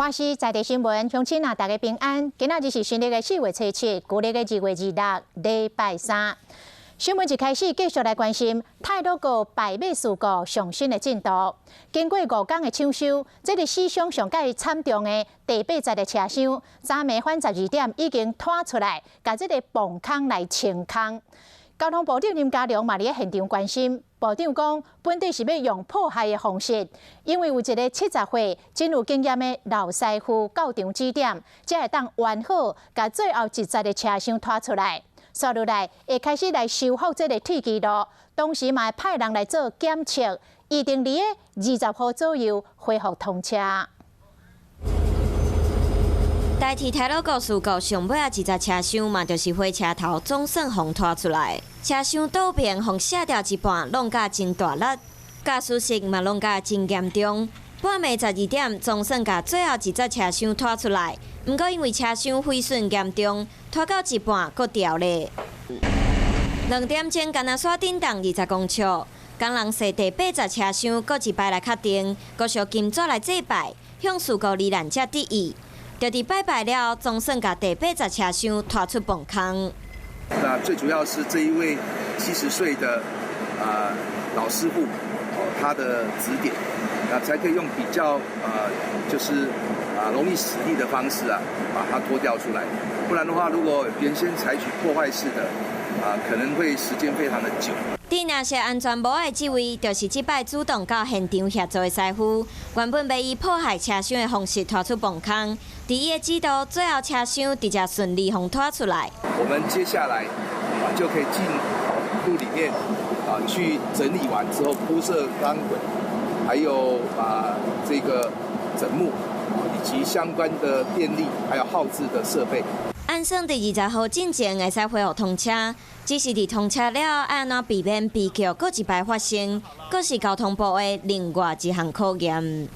花市在地新闻，乡亲啊，大家平安。今仔日是新历的4月初7，旧历的2月26，礼拜3。新闻一开始继续来关心太鲁阁拜马事故上新的进度。经过5天的抢修，这个史上上界惨重的第8节的车厢，昨暝晚12点已经拖出来，把这个崩坑来清空。交通部长林佳龙嘛，伫咧现场关心。部长讲，本地是要用迫害的方式，因为有一个70岁真有经验的老师傅到场指点，才会当完好，把最后一节的车厢拖出来。接落来会开始来修复这个铁基路，同时嘛会派人来做检测，预定伫20号左右恢复通车。代替太鲁阁事故上尾一节车厢嘛，就是火车头总算互拖出来。车厢倒边互卸掉一半，弄甲真大力，驾驶室嘛弄甲真严重。半暝12点，总算甲最后一节车厢拖出来。不过因为车厢毁损严重，拖到一半佫掉咧。2点钟，干那煞震动20公尺。工人说第8节车厢佫一摆来确定，佫小金纸来祭拜，向事故罹难者致意。就伫拜拜了，总算甲第8节车厢拖出崩坑。那最主要是这一位70岁的老师傅，他的指点，才可以用比较就是容易使力的方式把它脱掉出来。不然的话，如果原先采取破坏式的可能会时间非常的久。伫那些安全无碍这位，就是这摆主动到现场协助的师傅。原本要以迫害车厢的方式拖出崩坑，伫伊的指导，最后车厢直接顺利互拖出来。我们接下来就可以进入里面去整理完之后铺设钢轨，还有把这个枕木以及相关的电力还有耗资的设备。按算伫20号进前会使恢复通车，只是伫通车了安怎避免悲剧搁一摆发生，搁是交通部的另外一项考验。